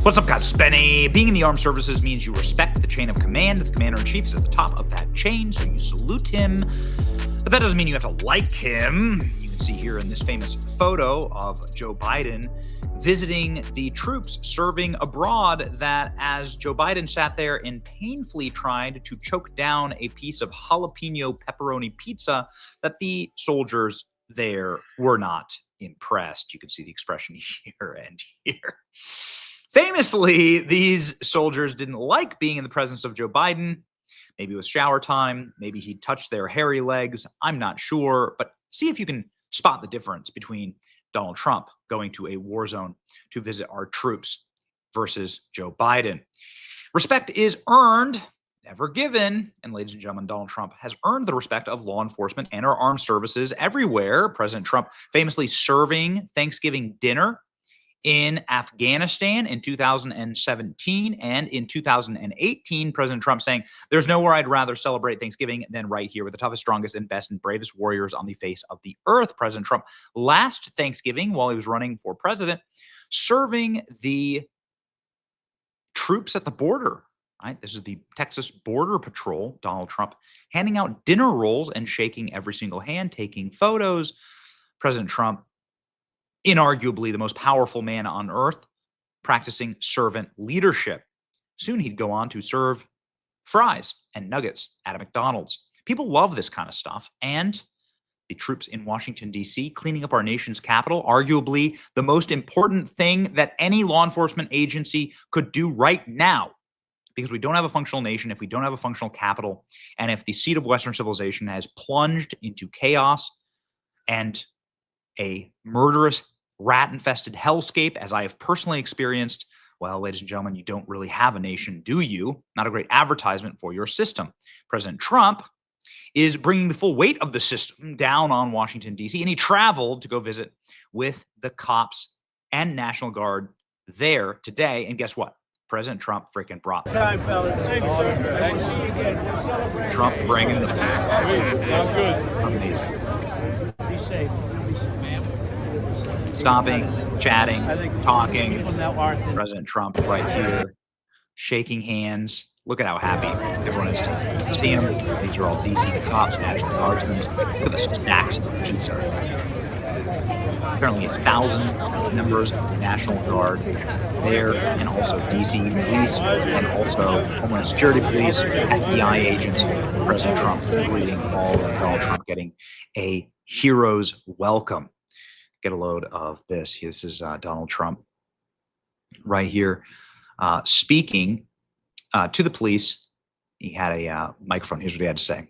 What's up, guys? Spenny. Being in the armed services means you respect the chain of command. The commander-in-chief is at the top of that chain, so you salute him. But that doesn't mean you have to like him. You can see here in this famous photo of Joe Biden visiting the troops serving abroad that as Joe Biden sat there and painfully tried to choke down a piece of jalapeno pepperoni pizza, that the soldiers there were not impressed. You can see the expression here and here. Famously, these soldiers didn't like being in the presence of Joe Biden. Maybe it was shower time. Maybe he touched their hairy legs. I'm not sure. But see if you can spot the difference between Donald Trump going to a war zone to visit our troops versus Joe Biden. Respect is earned, never given. And ladies and gentlemen, Donald Trump has earned the respect of law enforcement and our armed services everywhere. President Trump famously serving Thanksgiving dinner in Afghanistan in 2017 and in 2018, President Trump saying, "There's nowhere I'd rather celebrate Thanksgiving than right here with the toughest, strongest, and best and bravest warriors on the face of the earth." President Trump last Thanksgiving, while he was running for president, serving the troops at the border, right? This is the Texas Border Patrol, Donald Trump, handing out dinner rolls and shaking every single hand, taking photos. President Trump, inarguably the most powerful man on earth, practicing servant leadership. Soon he'd go on to serve fries and nuggets at a McDonald's. People love this kind of stuff. And the troops in Washington, D.C., cleaning up our nation's capital, arguably the most important thing that any law enforcement agency could do right now. Because we don't have a functional nation, if we don't have a functional capital, and if the seat of Western civilization has plunged into chaos and a murderous, rat-infested hellscape, as I have personally experienced, well, ladies and gentlemen, you don't really have a nation, do you? Not a great advertisement for your system. President Trump is bringing the full weight of the system down on Washington, D.C., and he traveled to go visit with the cops and National Guard there today. And guess what? President Trump freaking brought them. Time, fellas. Thank you, sir. Nice to see you again. We'll celebrate. Trump bringing the I'm good. Amazing. Be safe. Stopping, chatting, talking. People now aren't. President Trump right here, shaking hands. Look at how happy everyone is to see him. These are all DC cops, National Guardsmen. Look at the stacks of pizza. Apparently 1,000 members of the National Guard there, and also DC police, and also Homeland Security police, FBI agents. President Trump greeting all of Donald Trump, getting a hero's welcome. Get a load of this. This is Donald Trump right here speaking to the police. He had a microphone. Here's what he had to say.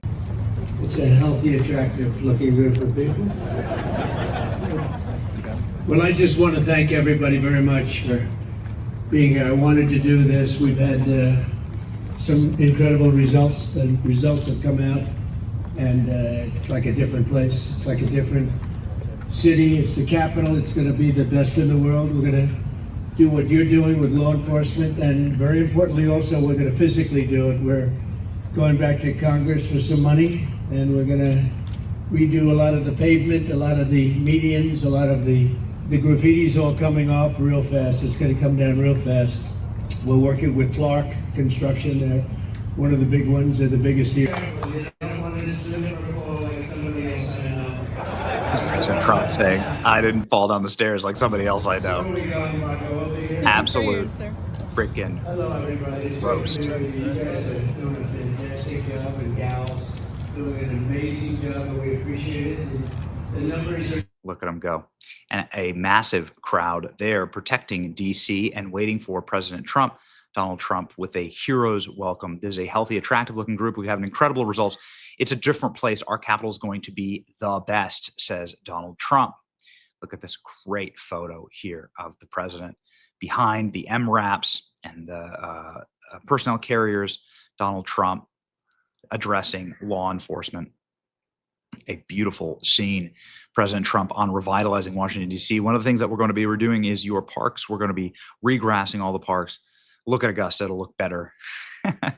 It's a healthy, attractive looking group of people. Well, I just want to thank everybody very much for being here. I wanted to do this. We've had some incredible results. The results have come out, and it's like a different place. It's like a different city. It's the capital. It's going to be the best in the world. We're going to do what you're doing with law enforcement, and very importantly also, we're going to physically do it. We're going back to Congress for some money, and we're going to redo a lot of the pavement, a lot of the medians, a lot of the graffiti's all coming off real fast. It's going to come down real fast. We're working with Clark Construction. They're one of the big ones. They're the biggest here. President Trump saying, "I didn't fall down the stairs like somebody else I know." Absolute freaking roast. You guys are doing a fantastic job, and gals doing an amazing job, and we appreciate it. The numbers are... Look at him go. And a massive crowd there protecting D.C. and waiting for President Trump. Donald Trump with a hero's welcome. This is a healthy, attractive-looking group. We have incredible results. It's a different place. Our capital is going to be the best, says Donald Trump. Look at this great photo here of the president behind the MRAPs and the personnel carriers. Donald Trump addressing law enforcement. A beautiful scene. President Trump on Revitalizing Washington, D.C. One of the things that we're going to be redoing is your parks. We're going to be regrassing all the parks. Look at Augusta. It'll look better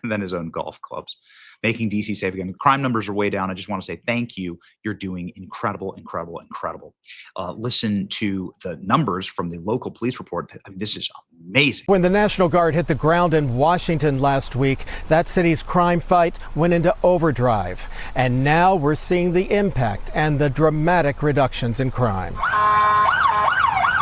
than his own golf clubs. making DC safe again. Crime numbers are way down. I just want to say thank you. You're doing incredible, incredible, incredible. Listen to the numbers from the local police report. I mean, this is amazing. When the National Guard hit the ground in Washington last week, that city's crime fight went into overdrive. And now we're seeing the impact and the dramatic reductions in crime.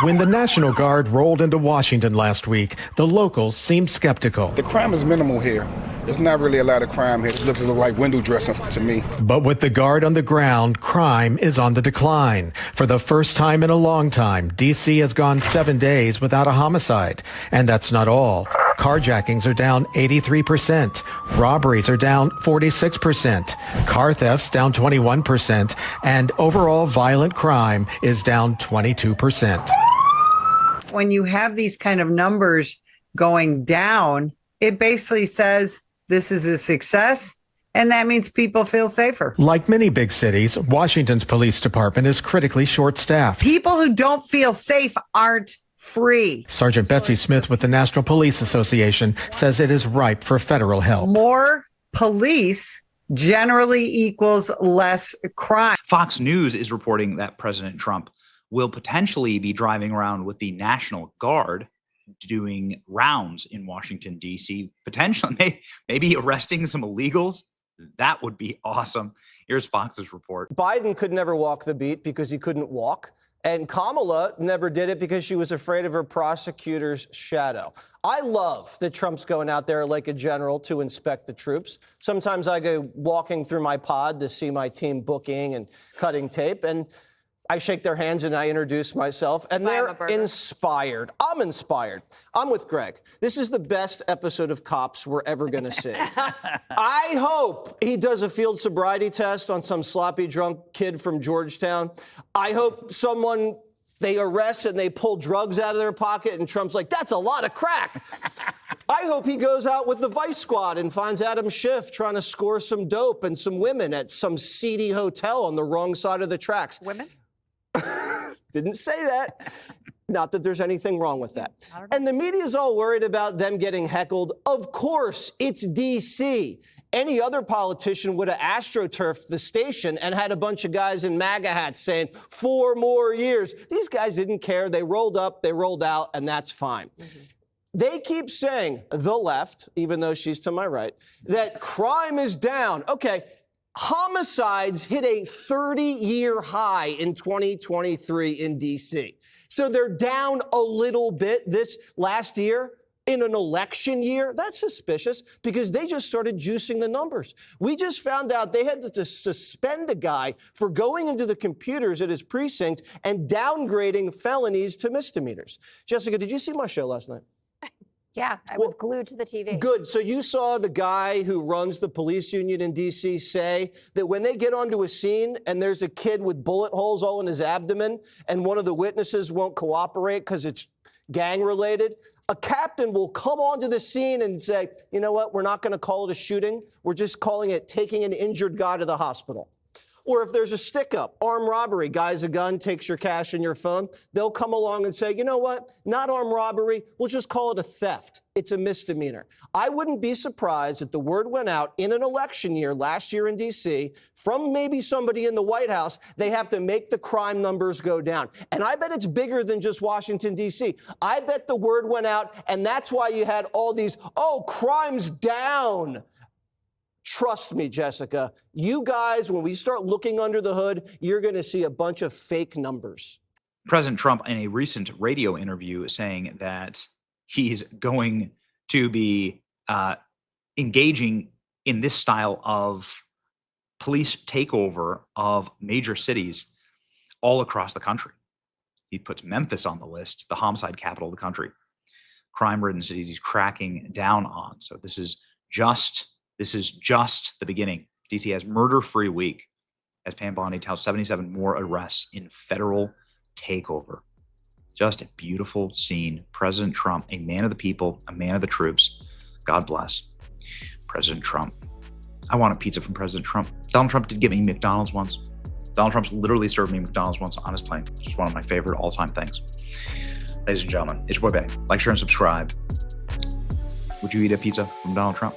When the National Guard rolled into Washington last week, the locals seemed skeptical. The crime is minimal here. There's not really a lot of crime here. It looks a little like window dressing to me. But with the Guard on the ground, crime is on the decline. For the first time in a long time, D.C. has gone 7 days without a homicide. And that's not all. Carjackings are down 83%. Robberies are down 46%. Car thefts down 21%. And overall violent crime is down 22%. When you have these kind of numbers going down, it basically says this is a success, and that means people feel safer. Like many big cities, Washington's police department is critically short-staffed. People who don't feel safe aren't free. Sergeant Betsy Smith with the National Police Association says it is ripe for federal help. More police generally equals less crime. Fox News is reporting that President Trump will potentially be driving around with the National Guard doing rounds in Washington, D.C., potentially maybe arresting some illegals. That would be awesome. Here's Fox's report. Biden could never walk the beat because he couldn't walk. And Kamala never did it because she was afraid of her prosecutor's shadow. I love that Trump's going out there like a general to inspect the troops. Sometimes I go walking through my pod to see my team booking and cutting tape, and I shake their hands and I introduce myself, and they're inspired. I'm inspired. I'm with Greg. This is the best episode of Cops we're ever going to see. I hope he does a field sobriety test on some sloppy drunk kid from Georgetown. I hope someone they arrest and they pull drugs out of their pocket and Trump's like, that's a lot of crack. I hope he goes out with the Vice Squad and finds Adam Schiff trying to score some dope and some women at some seedy hotel on the wrong side of the tracks. Women? Didn't say that. Not that there's anything wrong with that. And the media's all worried about them getting heckled. Of course, it's D.C. Any other politician would have astroturfed the station and had a bunch of guys in MAGA hats saying 4 more years. These guys didn't care. They rolled up, they rolled out, and that's fine. Mm-hmm. They keep saying, the left, even though she's to my right, that crime is down. Okay. Homicides hit a 30-year high in 2023 in D.C. So they're down a little bit this last year in an election year. That's suspicious because they just started juicing the numbers. We just found out they had to suspend a guy for going into the computers at his precinct and downgrading felonies to misdemeanors. Jessica, did you see my show last night? Yeah, I was glued to the TV. Good. So you saw the guy who runs the police union in D.C. say that when they get onto a scene and there's a kid with bullet holes all in his abdomen and one of the witnesses won't cooperate because it's gang related, a captain will come onto the scene and say, you know what, we're not going to call it a shooting. We're just calling it taking an injured guy to the hospital. Or if there's a stick-up, armed robbery, guy's a gun, takes your cash and your phone, they'll come along and say, you know what, not armed robbery, we'll just call it a theft. It's a misdemeanor. I wouldn't be surprised if the word went out in an election year last year in D.C. from maybe somebody in the White House, they have to make the crime numbers go down. And I bet it's bigger than just Washington, D.C. I bet the word went out, and that's why you had all these, oh, crime's down. Trust me, Jessica, you guys, when we start looking under the hood, you're going to see a bunch of fake numbers. President Trump, in a recent radio interview, saying that he's going to be engaging in this style of police takeover of major cities all across the country. He puts Memphis on the list, the homicide capital of the country. Crime-ridden cities he's cracking down on. So this is just the beginning. DC has murder-free week as Pam Bondi tells 77 more arrests in federal takeover. Just a beautiful scene. President Trump, a man of the people, a man of the troops. God bless President Trump. I want a pizza from President Trump. Donald Trump did give me McDonald's once. Donald Trump's literally served me McDonald's once on his plane. Just one of my favorite all-time things. Ladies and gentlemen, it's your boy Benny. Like, share, and subscribe. Would you eat a pizza from Donald Trump?